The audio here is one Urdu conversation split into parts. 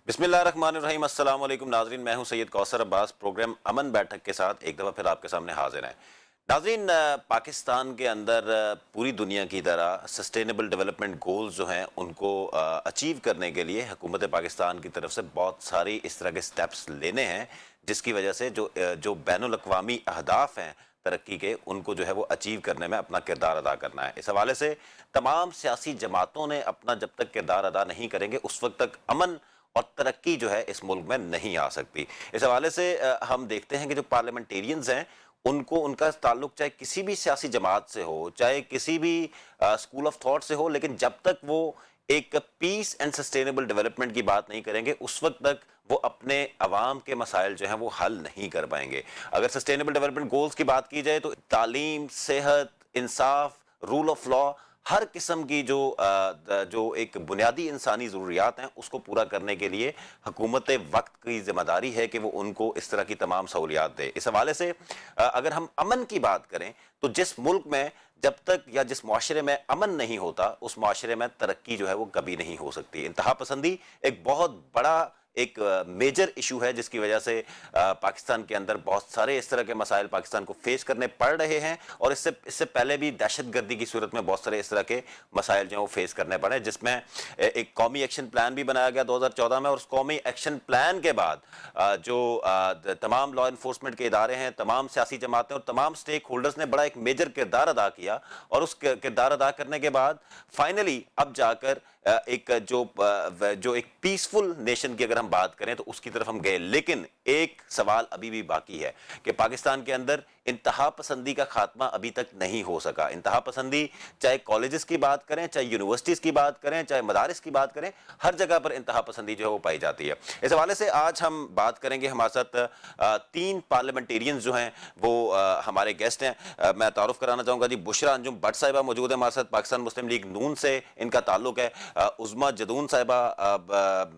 بسم اللہ الرحمن الرحیم۔ السلام علیکم ناظرین، میں ہوں سید کوثر عباس، پروگرام امن بیٹھک کے ساتھ ایک دفعہ پھر آپ کے سامنے حاضر ہیں۔ ناظرین، پاکستان کے اندر پوری دنیا کی طرح سسٹینیبل ڈیولپمنٹ گولز جو ہیں ان کو اچیو کرنے کے لیے حکومت پاکستان کی طرف سے بہت ساری اس طرح کے سٹیپس لینے ہیں، جس کی وجہ سے جو بین الاقوامی اہداف ہیں ترقی کے، ان کو جو ہے وہ اچیو کرنے میں اپنا کردار ادا کرنا ہے۔ اس حوالے سے تمام سیاسی جماعتوں نے اپنا جب تک کردار ادا نہیں کریں گے اس وقت تک امن اور ترقی جو ہے اس ملک میں نہیں آ سکتی۔ اس حوالے سے ہم دیکھتے ہیں کہ جو پارلیمنٹیرینز ہیں ان کو ان کا تعلق چاہے کسی بھی سیاسی جماعت سے ہو، چاہے کسی بھی اسکول آف تھاٹ سے ہو، لیکن جب تک وہ ایک پیس اینڈ سسٹینیبل ڈیولپمنٹ کی بات نہیں کریں گے اس وقت تک وہ اپنے عوام کے مسائل جو ہیں وہ حل نہیں کر پائیں گے۔ اگر سسٹینیبل ڈیولپمنٹ گولز کی بات کی جائے تو تعلیم، صحت، انصاف، رول آف لا، ہر قسم کی جو ایک بنیادی انسانی ضروریات ہیں اس کو پورا کرنے کے لیے حکومت وقت کی ذمہ داری ہے کہ وہ ان کو اس طرح کی تمام سہولیات دے۔ اس حوالے سے اگر ہم امن کی بات کریں تو جس ملک میں جب تک یا جس معاشرے میں امن نہیں ہوتا اس معاشرے میں ترقی جو ہے وہ کبھی نہیں ہو سکتی۔ انتہا پسندی ایک بہت بڑا ایک میجر ایشو ہے جس کی وجہ سے پاکستان کے اندر بہت سارے اس طرح کے مسائل پاکستان کو فیس کرنے پڑ رہے ہیں، اور اس سے پہلے بھی دہشت گردی کی صورت میں بہت سارے اس طرح کے مسائل جو ہیں وہ فیس کرنے پڑے، جس میں ایک قومی ایکشن پلان بھی بنایا گیا 2014 میں، اور اس قومی ایکشن پلان کے بعد جو تمام لا انفورسمنٹ کے ادارے ہیں، تمام سیاسی جماعتیں اور تمام سٹیک ہولڈرز نے بڑا ایک میجر کردار ادا کیا، اور اس کردار ادا کرنے کے بعد فائنلی اب جا کر ایک جو ایک پیسفل نیشن کی اگر ہم بات کریں تو اس کی طرف ہم گئے۔ لیکن ایک سوال ابھی بھی باقی ہے کہ پاکستان کے اندر انتہا پسندی کا خاتمہ ابھی تک نہیں ہو سکا۔ انتہا پسندی چاہے کالجز کی بات کریں، چاہے یونیورسٹیز کی بات کریں، چاہے مدارس کی بات کریں، ہر جگہ پر انتہا پسندی جو ہے وہ پائی جاتی ہے۔ اس حوالے سے آج ہم بات کریں گے، ہمارے ساتھ تین پارلیمنٹیرینز جو ہیں وہ ہمارے گیسٹ ہیں۔ میں تعارف کرانا چاہوں گا جی، بشرا انجم بٹ صاحبہ موجود ہے ہمارے ساتھ، پاکستان مسلم لیگ نون سے ان کا تعلق ہے۔ عظمیٰ جدون صاحبہ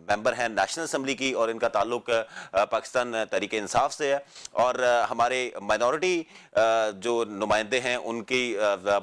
ممبر ہیں نیشنل اسمبلی کی اور ان کا تعلق پاکستان تحریک انصاف سے ہے، اور ہمارے مائنورٹی جو نمائندے ہیں ان کی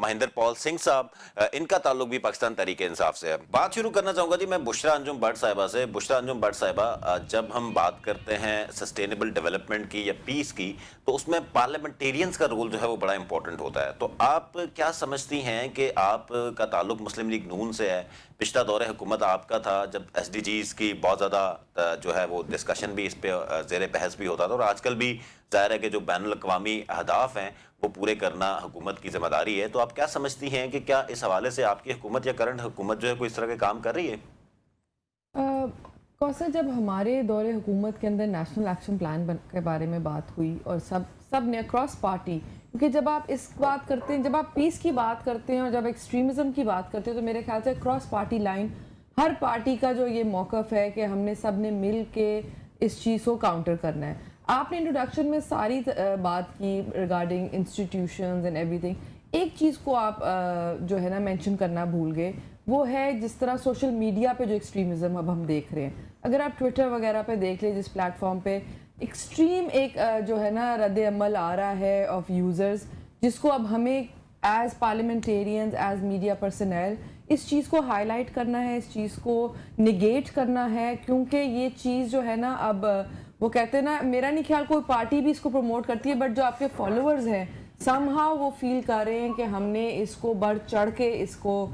مہندر پال سنگھ صاحب، ان کا تعلق بھی پاکستان تحریک انصاف سے ہے۔ بات شروع کرنا چاہوں گا جی میں بشرا انجم بٹ صاحبہ سے۔ بشرا انجم بٹ صاحبہ، جب ہم بات کرتے ہیں سسٹینیبل ڈیولپمنٹ کی یا پیس کی تو اس میں پارلیمنٹیرینز کا رول جو ہے وہ بڑا امپورٹنٹ ہوتا ہے، تو آپ کیا سمجھتی ہیں کہ آپ کا تعلق مسلم لیگ نون سے ہے؟ پچھلا دور حکومت آپ کا تھا جب ایس ڈی جیز کی بہت زیادہ جو ہے وہ ڈسکشن بھی اس پہ زیر بحث بھی ہوتا تھا، اور آج کل بھی ظاہر ہے کہ جو بین الاقوامی اہداف ہیں وہ پورے کرنا حکومت کی ذمہ داری ہے، تو آپ کیا سمجھتی ہیں کہ کیا اس حوالے سے آپ کی حکومت یا کرنٹ حکومت جو ہے کوئی اس طرح کے کام کر رہی ہے؟ کوثر، جب ہمارے دور حکومت کے اندر نیشنل ایکشن پلان کے بارے میں بات ہوئی اور سب نے اکراس پارٹی، کیونکہ جب آپ اس بات کرتے ہیں، جب آپ پیس کی بات کرتے ہیں اور جب ایکسٹریمزم کی بات کرتے ہیں تو میرے خیال سے اکراس پارٹی لائن ہر پارٹی کا جو یہ موقف ہے کہ ہم نے سب نے مل کے اس چیز کو کاؤنٹر کرنا ہے۔ آپ نے انٹروڈکشن میں ساری بات کی regarding institutions and every thing, ایک چیز کو آپ جو ہے نا مینشن کرنا بھول گئے، وہ ہے جس طرح سوشل میڈیا پہ جو ایکسٹریمزم اب ہم دیکھ رہے ہیں۔ اگر آپ ٹویٹر وغیرہ پہ دیکھ لیں، جس پلیٹ فارم پہ ایکسٹریم ایک جو ہے نا رد عمل آ رہا ہے آف یوزرز، جس کو اب ہمیں as parliamentarians, as media personnel اس چیز کو ہائی لائٹ کرنا ہے، اس چیز کو نگیٹ کرنا ہے، کیونکہ یہ چیز جو ہے نا اب وہ کہتے ہیں نا، میرا نہیں خیال کوئی پارٹی بھی اس کو پروموٹ کرتی ہے، بٹ جو آپ کے فالوورز ہیں سم ہاؤ وہ فیل کر رہے ہیں کہ ہم نے اس کو بڑھ چڑھ کے اس کو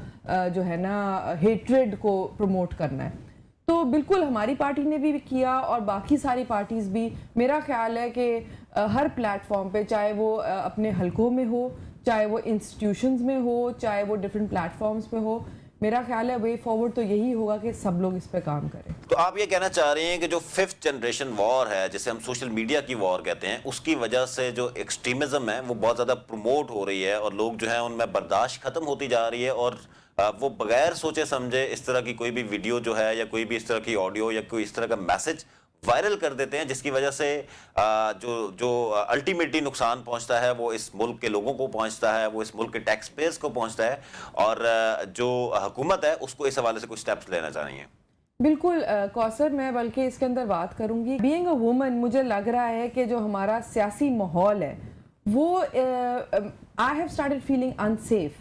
جو ہے نا ہیٹریڈ کو پروموٹ کرنا ہے۔ تو بالکل ہماری پارٹی نے بھی کیا اور باقی ساری پارٹیز بھی، میرا خیال ہے کہ ہر پلیٹ فارم پہ، چاہے وہ اپنے حلقوں میں ہو، چاہے وہ انسٹیٹیوشنز میں ہو، چاہے وہ ڈفرینٹ پلیٹ فارمز پہ ہو، میرا خیال ہے وے فارورڈ تو یہی ہوگا کہ سب لوگ اس پہ کام کریں۔ تو آپ یہ کہنا چاہ رہے ہیں کہ جو ففتھ جنریشن وار ہے، جسے ہم سوشل میڈیا کی وار کہتے ہیں، اس کی وجہ سے جو ایکسٹریمزم ہے وہ بہت زیادہ پروموٹ ہو رہی ہے، اور لوگ جو ہیں ان میں برداشت ختم ہوتی جا رہی ہے، اور وہ بغیر سوچے سمجھے اس طرح کی کوئی بھی ویڈیو جو ہے یا کوئی بھی اس طرح کی آڈیو یا کوئی اس طرح کا میسج وائرل کر دیتے ہیں، جس کی وجہ سے جو الٹیمیٹلی نقصان پہنچتا ہے وہ اس ملک کے لوگوں کو پہنچتا ہے، وہ اس ملک کے ٹیکس پیئرز کو پہنچتا ہے، اور جو حکومت ہے اس کو اس حوالے سے کچھ سٹیپس لینا چاہیے۔ بالکل کوثر، میں بلکہ اس کے اندر بات کروں گی، بینگ اے وومن مجھے لگ رہا ہے کہ جو ہمارا سیاسی ماحول ہے وہ I have started feeling unsafe,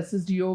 SSDO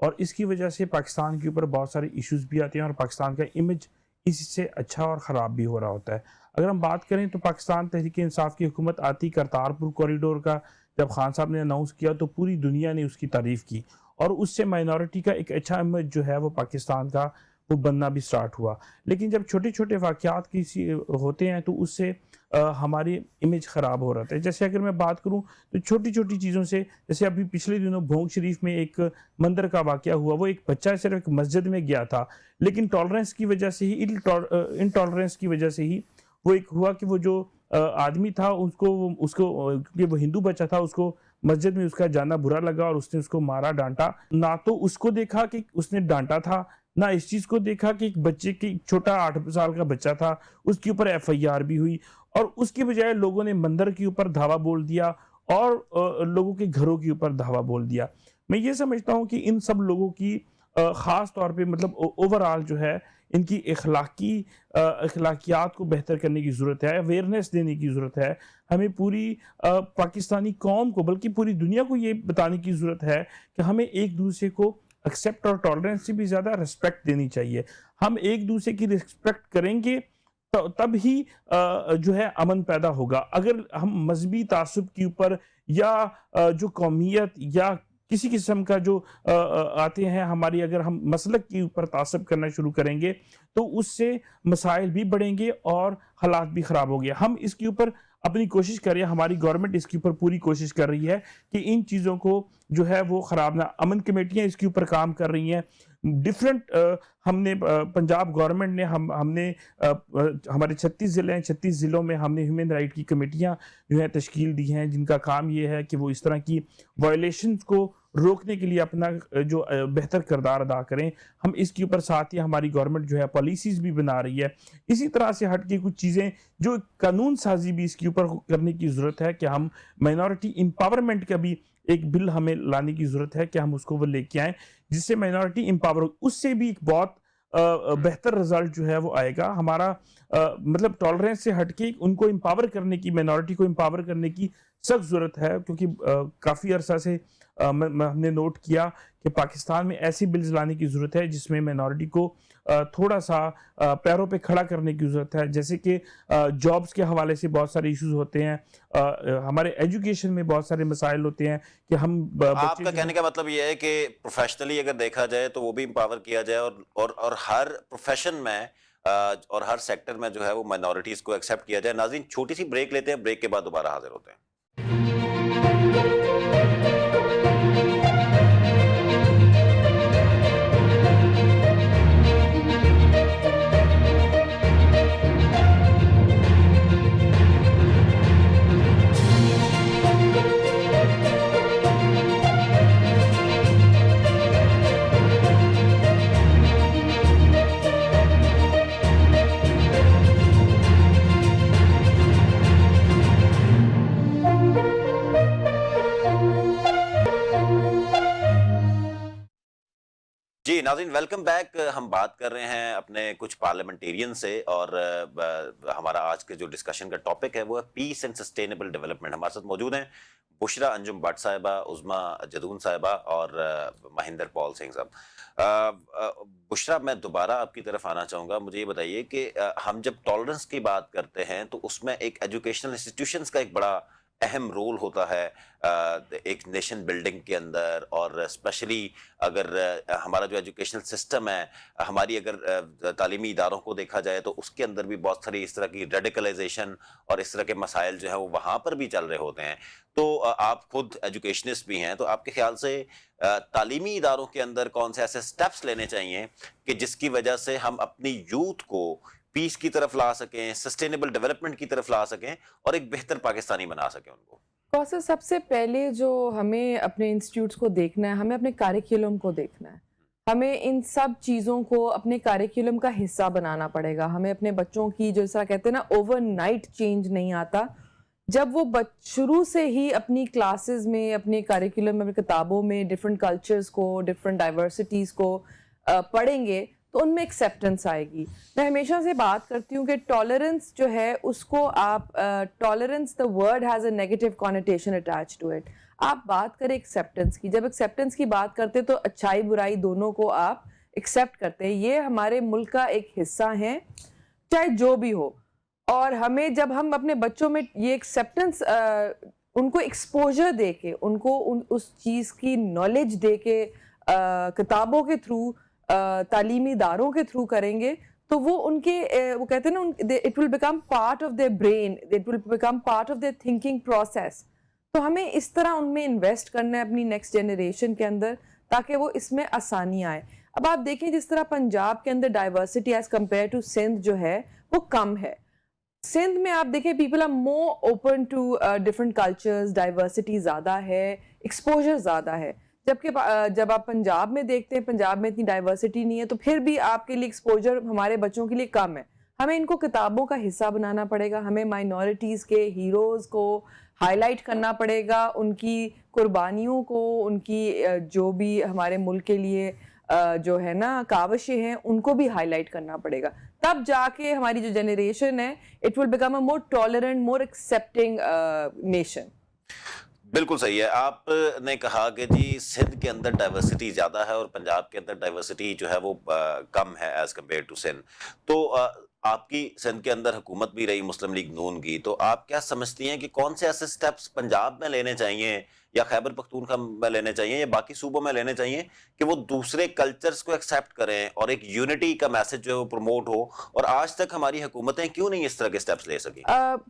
اور اس کی وجہ سے پاکستان کے اوپر بہت سارے ایشوز بھی آتے ہیں اور پاکستان کا امیج اس سے اچھا اور خراب بھی ہو رہا ہوتا ہے. اگر ہم بات کریں تو پاکستان تحریک انصاف کی حکومت آتی کرتارپور کوریڈور کا جب خان صاحب نے اناؤنس کیا تو پوری دنیا نے اس کی تعریف کی اور اس سے مائنورٹی کا ایک اچھا امیج جو ہے وہ پاکستان کا وہ بننا بھی سٹارٹ ہوا. لیکن جب چھوٹے چھوٹے واقعات کسی ہوتے ہیں تو اس سے ہماری امیج خراب ہو رہا ہے. جیسے اگر میں بات کروں تو چھوٹی چھوٹی چیزوں سے، جیسے ابھی پچھلے دنوں بھونگ شریف میں ایک مندر کا واقعہ ہوا، وہ ایک بچہ صرف ایک مسجد میں گیا تھا لیکن ٹالرنس کی وجہ سے ہی، انٹالرنس کی وجہ سے ہی وہ ایک ہوا کہ وہ جو آدمی تھا اس کو کیونکہ وہ ہندو بچہ تھا، اس کو مسجد میں اس کا جانا برا لگا اور اس نے اس کو مارا ڈانٹا. نہ تو اس کو دیکھا کہ اس نے ڈانٹا تھا، نہ اس چیز کو دیکھا کہ ایک بچے کی چھوٹا 8 سال کا بچہ تھا، اس کے اوپر FIR بھی ہوئی اور اس کی بجائے لوگوں نے مندر کے اوپر دھاوا بول دیا اور لوگوں کے گھروں کے اوپر دھاوا بول دیا. میں یہ سمجھتا ہوں کہ ان سب لوگوں کی خاص طور پہ مطلب اوورآل جو ہے ان کی اخلاقیات کو بہتر کرنے کی ضرورت ہے، اویئرنیس دینے کی ضرورت ہے. ہمیں پوری پاکستانی قوم کو بلکہ پوری دنیا کو یہ بتانے کی ضرورت ہے کہ ہمیں ایک دوسرے کو ایکسیپٹ اور ٹالرنس سے بھی زیادہ ریسپیکٹ دینی چاہیے. ہم ایک دوسرے کی ریسپیکٹ کریں گے تب ہی جو ہے امن پیدا ہوگا. اگر ہم مذہبی تعصب کے اوپر یا جو قومیت یا کسی قسم کا جو آتے ہیں ہماری، اگر ہم مسلک کے اوپر تعصب کرنا شروع کریں گے تو اس سے مسائل بھی بڑھیں گے اور حالات بھی خراب ہو گئے. ہم اس کے اوپر اپنی کوشش کر رہے ہیں، ہماری گورنمنٹ اس کے اوپر پوری کوشش کر رہی ہے کہ ان چیزوں کو جو ہے وہ خراب نہ، امن کمیٹیاں اس کے اوپر کام کر رہی ہیں. ڈیفرنٹ ہم نے پنجاب گورنمنٹ نے ہم نے ہمارے 36 ضلع ہیں، 36 ضلعوں میں ہم نے ہیومن رائٹ کی کمیٹیاں جو ہے تشکیل دی ہیں جن کا کام یہ ہے کہ وہ اس طرح کی وائلیشنز کو روکنے کے لیے اپنا جو بہتر کردار ادا کریں. ہم اس کے اوپر ساتھ ہی ہماری گورنمنٹ جو ہے پالیسیز بھی بنا رہی ہے. اسی طرح سے ہٹ کے کچھ چیزیں جو قانون سازی بھی اس کے اوپر کرنے کی ضرورت ہے کہ ہم مائنورٹی امپاورمنٹ کا بھی ایک بل ہمیں لانے کی ضرورت ہے کہ ہم اس کو وہ لے کے آئیں جس سے مائنورٹی امپاور، اس سے بھی ایک بہت بہتر رزلٹ جو ہے وہ آئے گا. ہمارا مطلب ٹالرنس سے ہٹ کے ان کو امپاور کرنے کی، مائنورٹی کو امپاور کرنے کی سخت ضرورت ہے کیونکہ کافی عرصہ سے ہم نے نوٹ کیا کہ پاکستان میں ایسی بلز لانے کی ضرورت ہے جس میں مائنورٹی کو تھوڑا سا پیروں پہ کھڑا کرنے کی ضرورت ہے. جیسے کہ جابز کے حوالے سے بہت سارے ایشوز ہوتے ہیں، ہمارے ایجوکیشن میں بہت سارے مسائل ہوتے ہیں کہ ہم آپ کا کہنے کا مطلب یہ ہے کہ پروفیشنلی اگر دیکھا جائے تو وہ بھی امپاور کیا جائے اور ہر پروفیشن میں اور ہر سیکٹر میں جو ہے وہ مائنورٹیز کو ایکسیپٹ کیا جائے. ناظرین چھوٹی سی بریک لیتے ہیں، بریک کے بعد دوبارہ حاضر ہوتے ہیں. جی ناظرین، ویلکم بیک. ہم بات کر رہے ہیں اپنے کچھ پارلیمنٹیرین سے اور ہمارا آج کے جو ڈسکشن کا ٹاپک ہے وہ ہے پیس اینڈ سسٹینیبل ڈیولپمنٹ. ہمارے ساتھ موجود ہیں بشرا انجم بٹ صاحبہ، عظما جدون صاحبہ اور مہندر پال سنگھ صاحب. بشرا، میں دوبارہ آپ کی طرف آنا چاہوں گا. مجھے یہ بتائیے کہ ہم جب ٹالرنس کی بات کرتے ہیں تو اس میں ایک ایجوکیشنل انسٹیٹیوشنز کا ایک بڑا اہم رول ہوتا ہے ایک نیشن بلڈنگ کے اندر، اور اسپیشلی اگر ہمارا جو ایجوکیشنل سسٹم ہے، ہماری اگر تعلیمی اداروں کو دیکھا جائے تو اس کے اندر بھی بہت ساری اس طرح کی ریڈیکلائزیشن اور اس طرح کے مسائل جو ہیں وہ وہاں پر بھی چل رہے ہوتے ہیں. تو آپ خود ایجوکیشنسٹ بھی ہیں، تو آپ کے خیال سے تعلیمی اداروں کے اندر کون سے ایسے سٹیپس لینے چاہیے کہ جس کی وجہ سے ہم اپنی یوتھ کو پیس کی طرف لا سکیں، سسٹینیبل ڈیولپمنٹ کی طرف لا سکیں اور ایک بہتر پاکستانی بنا سکیں ان کو؟ کوثر، سب سے پہلے جو ہمیں اپنے انسٹیٹیوٹس کو دیکھنا ہے، ہمیں اپنے کیریکولم کو دیکھنا ہے. ہمیں ان سب چیزوں کو اپنے کیریکولم کا حصہ بنانا پڑے گا. ہمیں اپنے بچوں کی، جو ایسا کہتے ہیں نا، اوور نائٹ چینج نہیں آتا. جب وہ شروع سے ہی اپنی کلاسز میں، اپنے کیریکولم میں، اپنی کتابوں میں ڈفرینٹ کلچرز کو، ڈفرینٹ ڈائیورسٹیز کو پڑھیں گے تو ان میں ایکسیپٹنس آئے گی. میں ہمیشہ سے بات کرتی ہوں کہ ٹالرنس جو ہے اس کو آپ tolerance, the word has a negative connotation attached to it. آپ بات کریں ایکسیپٹنس کی. جب ایکسیپٹنس کی بات کرتے تو اچھائی برائی دونوں کو آپ ایکسیپٹ کرتے ہیں. یہ ہمارے ملک کا ایک حصہ ہیں چاہے جو بھی ہو. اور ہمیں جب ہم اپنے بچوں میں یہ ایکسیپٹنس ان کو ایکسپوجر دے کے, ان کو اس چیز کی نالج دے کے, کتابوں کے تھرو, تعلیمی اداروں کے تھرو کریں گے تو وہ ان کے وہ کہتے ہیں نا it will become part of their brain, it will become part of their thinking process. تو ہمیں اس طرح ان میں انویسٹ کرنا ہے اپنی نیکسٹ جنریشن کے اندر تاکہ وہ اس میں آسانی آئے. اب آپ دیکھیں جس طرح پنجاب کے اندر diversity as compare to Sindh جو ہے وہ کم ہے. سندھ میں آپ دیکھیں people are more open to different cultures, diversity زیادہ ہے, ایکسپوجر زیادہ ہے. جبکہ جب آپ پنجاب میں دیکھتے ہیں پنجاب میں اتنی ڈائیورسٹی نہیں ہے تو پھر بھی آپ کے لیے ایکسپوجر ہمارے بچوں کے لیے کم ہے. ہمیں ان کو کتابوں کا حصہ بنانا پڑے گا, ہمیں مائنورٹیز کے ہیروز کو ہائی لائٹ کرنا پڑے گا, ان کی قربانیوں کو, ان کی جو بھی ہمارے ملک کے لیے جو ہے نا کاوشیں ہیں ان کو بھی ہائی لائٹ کرنا پڑے گا. تب جا کے ہماری جو جنریشن ہے it will become a more tolerant, more accepting nation. بالکل صحیح ہے. آپ نے کہا کہ جی سندھ کے اندر ڈائیورسٹی زیادہ ہے اور پنجاب کے اندر ڈائیورسٹی جو ہے وہ کم ہے ایز کمپیئر ٹو سندھ. تو آپ کی سندھ کے اندر حکومت بھی رہی مسلم لیگ نون کی, تو آپ کیا سمجھتی ہیں کہ کون سے ایسے سٹیپس پنجاب میں لینے چاہیے یا خیبر پختونخوا میں لینے چاہیے یا باقی صوبوں میں لینے چاہیے کہ وہ دوسرے کلچرز کو ایکسیپٹ کریں اور ایک یونٹی کا میسج جو ہے وہ پروموٹ ہو, اور آج تک ہماری حکومتیں کیوں نہیں اس طرح کے سٹیپس لے سکی؟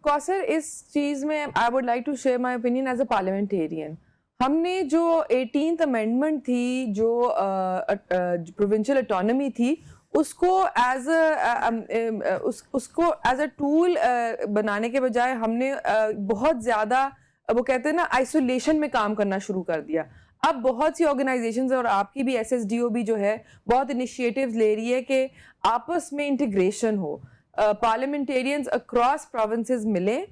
کوثر, اس چیز میں I would like to share my opinion as a parliamentarian. ہم نے جو 18th امینڈمنٹ تھی, جو پروونشل اٹانومی تھی, اس کو ایز اے ٹول بنانے کے بجائے ہم نے بہت زیادہ وہ کہتے ہیں نا آئسولیشن میں کام کرنا شروع کر دیا. اب بہت سی آرگنائزیشنز اور آپ کی بھی SSDO بھی جو ہے بہت انیشیٹیوز لے رہی ہے کہ آپس میں انٹیگریشن ہو, پارلیمنٹیرینز اکراس پروونسز ملیں.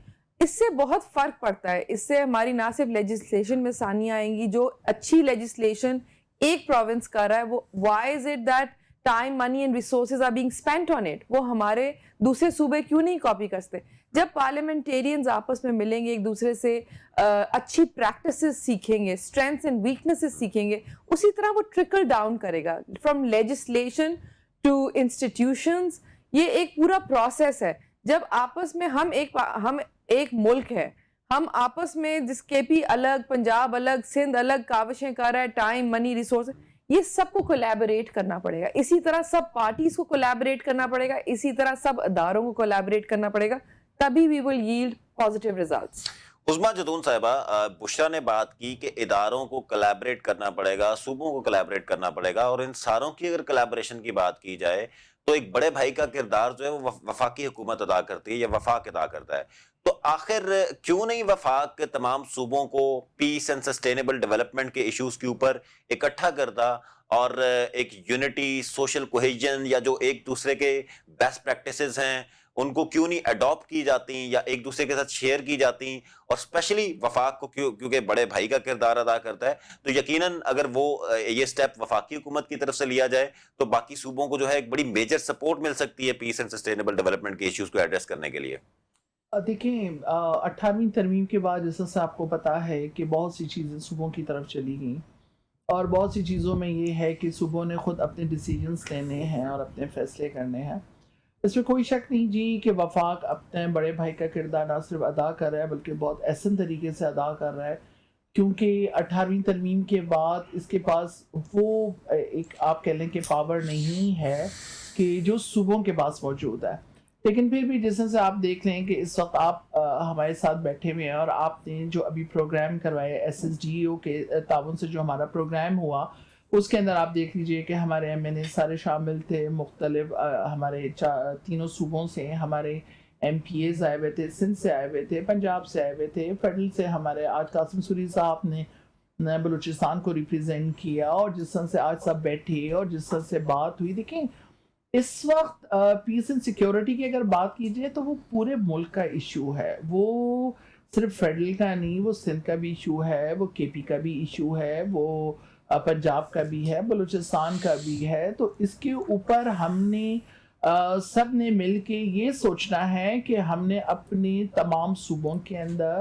اس سے بہت فرق پڑتا ہے. اس سے ہماری نہ صرف لیجسلیشن میں آسانی آئیں گی, جو اچھی لیجسلیشن ایک پروونس کر رہا ہے وہ why is it that time, money and resources are being spent on it, وہ ہمارے دوسرے صوبے کیوں نہیں کاپی کرتے؟ جب پارلیمنٹیرینز آپس میں ملیں گے, ایک دوسرے سے اچھی پریکٹسز سیکھیں گے, اسٹرینتھس اینڈ ویکنیسز سیکھیں گے, اسی طرح وہ ٹرکل ڈاؤن کرے گا فرام لیجسلیشن ٹو انسٹیٹیوشنز. یہ ایک پورا پروسیس ہے. جب آپس میں ہم ایک ملک ہے, ہم آپس میں جس کے پی الگ, پنجاب الگ, سندھ الگ کاوشیں کر رہا ہے, ٹائم, منی, ریسورس, یہ سب کو کولیبریٹ کرنا پڑے گا. اسی طرح سب پارٹیز کو کولیبریٹ کرنا پڑے گا, اسی طرح سب اداروں کو کولیبریٹ کرنا پڑے گا, تبھی we will yield positive results. عظمیٰ جدون صاحبہ, بشرا نے بات کی کہ اداروں کو کولیبریٹ کرنا پڑے گا, صوبوں کو کولیبریٹ کرنا پڑے گا, اور ان ساروں کی اگر کولیبریشن کی بات کی جائے تو ایک بڑے بھائی کا کردار جو ہے وہ وفاقی حکومت ادا کرتی ہے یا وفاق ادا کرتا ہے. تو آخر کیوں نہیں وفاق تمام صوبوں کو پیس اینڈ سسٹینیبل ڈیولپمنٹ کے ایشوز کے اوپر اکٹھا کرتا اور ایک یونٹی, سوشل کوہیجن یا جو ایک دوسرے کے بیسٹ پریکٹسز ہیں ان کو کیوں نہیں اڈاپٹ کی جاتی یا ایک دوسرے کے ساتھ شیئر کی جاتی؟ اور اسپیشلی وفاق کو کیونکہ بڑے بھائی کا کردار ادا کرتا ہے, تو یقیناً اگر وہ یہ سٹیپ وفاقی حکومت کی طرف سے لیا جائے تو باقی صوبوں کو جو ہے ایک بڑی میجر سپورٹ مل سکتی ہے پیس اینڈ سسٹینیبل ڈیولپمنٹ کے ایشوز کو ایڈریس کرنے کے لیے. دیکھیں 18ویں ترمیم کے بعد جیسا سے آپ کو پتا ہے کہ بہت سی چیزیں صوبوں کی طرف چلی گئیں, اور بہت سی چیزوں میں یہ ہے کہ صوبوں نے خود اپنے ڈیسیجنز لینے ہیں اور اپنے فیصلے کرنے ہیں. اس میں کوئی شک نہیں جی کہ وفاق اپنے بڑے بھائی کا کردار نہ صرف ادا کر رہا ہے بلکہ بہت احسن طریقے سے ادا کر رہا ہے, کیونکہ 18ویں ترمیم کے بعد اس کے پاس وہ ایک آپ کہہ لیں کہ پاور نہیں ہے کہ جو صوبوں کے پاس موجود ہے. لیکن پھر بھی جیسے سے آپ دیکھ لیں کہ اس وقت آپ ہمارے ساتھ بیٹھے ہوئے ہیں اور آپ نے جو ابھی پروگرام کروائے SSDO کے تعاون سے جو ہمارا پروگرام ہوا, اس کے اندر آپ دیکھ لیجئے کہ ہمارے MNA سارے شامل تھے, مختلف ہمارے تینوں صوبوں سے ہمارے MPAs آئے ہوئے تھے, سندھ سے آئے ہوئے تھے, پنجاب سے آئے ہوئے تھے, فیڈرل سے ہمارے آج قاسم سوری صاحب نے بلوچستان کو ریپریزنٹ کیا, اور جس طرح سے آج سب بیٹھے اور جس طرح سے بات ہوئی. دیکھیں اس وقت پیس اینڈ سیکیورٹی کی اگر بات کی جائے تو وہ پورے ملک کا ایشو ہے, وہ صرف فیڈرل کا نہیں, وہ سندھ کا بھی ایشو ہے, وہ KP کا بھی ایشو ہے, وہ پنجاب کا بھی ہے, بلوچستان کا بھی ہے. تو اس کے اوپر ہم نے سب نے مل کے یہ سوچنا ہے کہ ہم نے اپنے تمام صوبوں کے اندر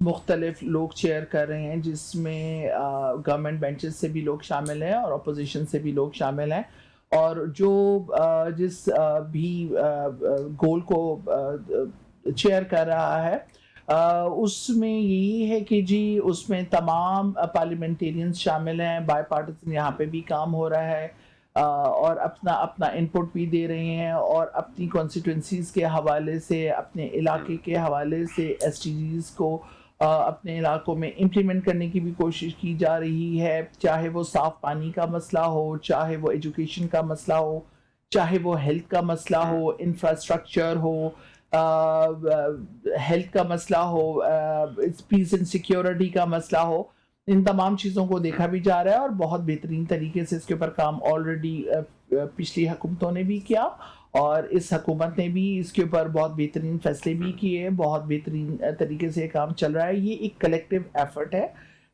مختلف لوگ چیئر کر رہے ہیں، جس میں گورنمنٹ بینچز سے بھی لوگ شامل ہیں اور اپوزیشن سے بھی لوگ شامل ہیں، اور جو جس بھی گول کو چیئر کر رہا ہے اس میں یہی ہے کہ جی اس میں تمام پارلیمنٹیرینز شامل ہیں، بائی پارٹیسن یہاں پہ بھی کام ہو رہا ہے، اور اپنا انپٹ بھی دے رہے ہیں، اور اپنی کانسٹیٹوئنسیز کے حوالے سے، اپنے علاقے کے حوالے سے ایس ٹی جیز کو اپنے علاقوں میں امپلیمنٹ کرنے کی بھی کوشش کی جا رہی ہے، چاہے وہ صاف پانی کا مسئلہ ہو، چاہے وہ ایجوکیشن کا مسئلہ ہو، چاہے وہ ہیلتھ کا مسئلہ ہو، انفراسٹرکچر ہو، ہیلتھ کا مسئلہ ہو، پیس اینڈ سیکیورٹی کا مسئلہ ہو، ان تمام چیزوں کو دیکھا بھی جا رہا ہے، اور بہت بہترین طریقے سے اس کے اوپر کام آلریڈی پچھلی حکومتوں نے بھی کیا، اور اس حکومت نے بھی اس کے اوپر بہت بہترین فیصلے بھی کیے، بہت بہترین طریقے سے کام چل رہا ہے۔ یہ ایک کلیکٹیو ایفرٹ ہے،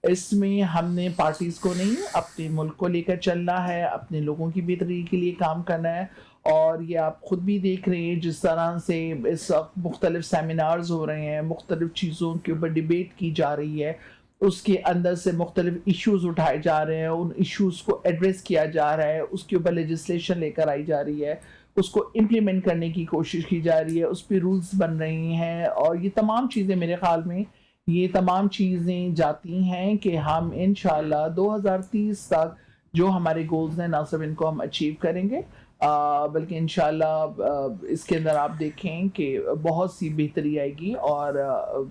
اس میں ہم نے پارٹیز کو نہیں، اپنے ملک کو لے کر چلنا ہے، اپنے لوگوں کی بہتری کے لیے کام کرنا ہے، اور یہ آپ خود بھی دیکھ رہے ہیں جس طرح سے اس وقت مختلف سیمینارز ہو رہے ہیں، مختلف چیزوں کے اوپر ڈیبیٹ کی جا رہی ہے، اس کے اندر سے مختلف ایشوز اٹھائے جا رہے ہیں، ان ایشوز کو ایڈریس کیا جا رہا ہے، اس کے اوپر لیجسلیشن لے کر آئی جا رہی ہے، اس کو امپلیمنٹ کرنے کی کوشش کی جا رہی ہے، اس پہ رولز بن رہے ہیں، اور یہ تمام چیزیں میرے خیال میں یہ تمام چیزیں جاتی ہیں کہ ہم انشاءاللہ 2030 تک جو ہمارے گولز ہیں نہ صرف ان کو ہم اچیو کریں گے بلکہ انشاءاللہ اس کے اندر آپ دیکھیں کہ بہت سی بہتری آئے گی، اور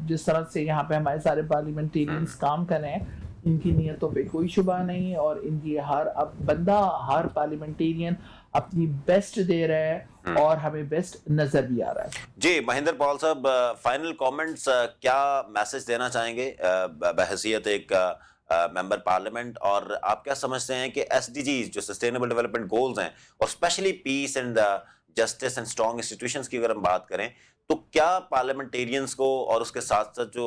جس طرح سے یہاں پہ ہمارے سارے پارلیمنٹیرینز کام کر رہے ہیں ان کی نیتوں پہ کوئی شبہ نہیں، اور ان کی ہر پارلیمنٹیرین اپنی بیسٹ دے رہا ہے اور ہمیں بیسٹ نظر بھی آ رہا ہے۔ جی مہندر پال صاحب، فائنل کامنٹس کیا میسج دینا چاہیں گے بحیثیت ایک ممبر پارلیمنٹ، اور آپ کیا سمجھتے ہیں کہ ایس ڈی جیز جو سسٹینیبل ڈیولپمنٹ گولز ہیں، اور especially peace and justice and strong institutions کی اگر ہم بات کریں تو کیا پارلیمنٹیرینز کو اور اس کے ساتھ ساتھ جو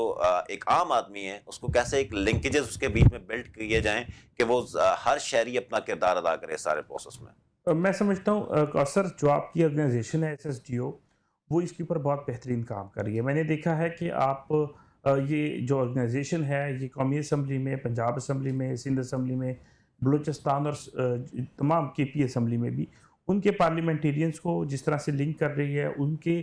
ایک عام آدمی ہے اس کو کیسے ایک لنکیجز اس کے بیچ میں بلڈ کیے جائیں کہ وہ ہر شہری اپنا کردار ادا کرے سارے پروسیس میں؟ میں سمجھتا ہوں کوثر، جو آپ کی آرگنائزیشن ہے SSDO، وہ اس کے اوپر بہت بہترین کام کر رہی ہے۔ میں نے دیکھا ہے کہ آپ یہ جو آرگنائزیشن ہے یہ قومی اسمبلی میں، پنجاب اسمبلی میں، سندھ اسمبلی میں، بلوچستان اور تمام KP اسمبلی میں بھی ان کے پارلیمنٹیرینز کو جس طرح سے لنک کر رہی ہے، ان کے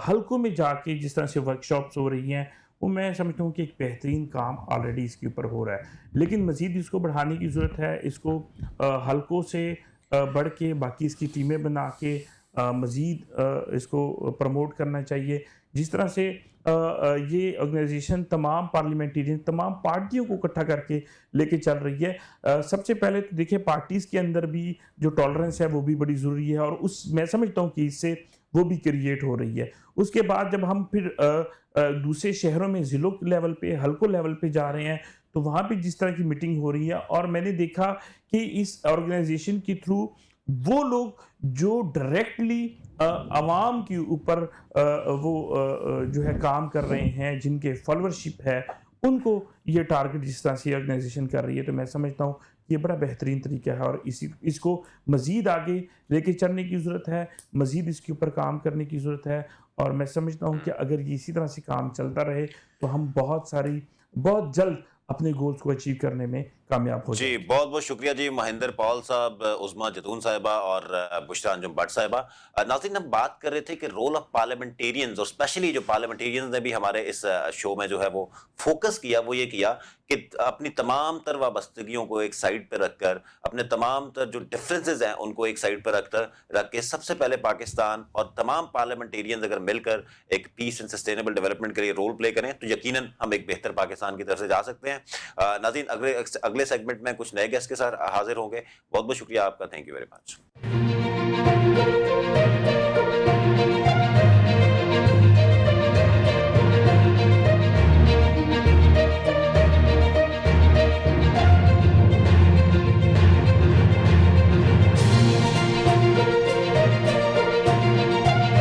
حلقوں میں جا کے جس طرح سے ورکشاپس ہو رہی ہیں، وہ میں سمجھتا ہوں کہ ایک بہترین کام آلریڈی اس کے اوپر ہو رہا ہے، لیکن مزید اس کو بڑھانے کی ضرورت ہے۔ اس کو حلقوں سے بڑھ کے باقی اس کی ٹیمیں بنا کے مزید اس کو پروموٹ کرنا چاہیے، جس طرح سے یہ آرگنائزیشن تمام پارلیمنٹیرین، تمام پارٹیوں کو اکٹھا کر کے لے کے چل رہی ہے۔ سب سے پہلے تو دیکھیں پارٹیز کے اندر بھی جو ٹالرنس ہے وہ بھی بڑی ضروری ہے، اور میں سمجھتا ہوں کہ اس سے وہ بھی کریٹ ہو رہی ہے۔ اس کے بعد جب ہم پھر دوسرے شہروں میں ضلعوں لیول پہ، حلقوں لیول پہ جا رہے ہیں، تو وہاں پہ جس طرح کی میٹنگ ہو رہی ہے، اور میں نے دیکھا کہ اس آرگنائزیشن کے تھرو وہ لوگ جو ڈائریکٹلی عوام کے اوپر وہ جو ہے کام کر رہے ہیں، جن کے فالوورشپ ہے، ان کو یہ ٹارگٹ جس طرح سے آرگنائزیشن کر رہی ہے، تو میں سمجھتا ہوں یہ بڑا بہترین طریقہ ہے، اور اس کو مزید آگے لے کے چلنے کی ضرورت ہے، مزید اس کے اوپر کام کرنے کی ضرورت ہے، اور میں سمجھتا ہوں کہ اگر یہ اسی طرح سے کام چلتا رہے تو ہم بہت جلد اپنے گولز کو اچیو کرنے میں کامیاب ہو جائیں۔ جی بہت بہت شکریہ جی مہندر پال صاحب، عظمیٰ جتون صاحبہ اور بشریٰ انجم بٹ صاحبہ۔ ناظرین، ہم بات کر رہے تھے کہ رول آف پارلیمنٹیرینز، اور اسپیشلی جو پارلیمنٹیرینز نے بھی ہمارے اس شو میں جو ہے وہ فوکس کیا، وہ یہ کیا کہ اپنی تمام تر وابستگیوں کو ایک سائڈ پہ رکھ کر، اپنے تمام تر جو ڈفرینسز ہیں ان کو ایک سائڈ پہ رکھ کے سب سے پہلے پاکستان اور تمام پارلیمنٹیرینز اگر مل کر ایک پیس اینڈ سسٹینیبل ڈیولپمنٹ کے لیے رول پلے کریں تو یقیناً ہم ایک بہتر پاکستان کی طرف سے جا سکتے ہیں۔ ناظرین، اگلے سیگمنٹ میں کچھ نئے گیسٹ کے ساتھ حاضر ہوں گے۔ بہت بہت شکریہ آپ کا، تھینک یو ویری مچ۔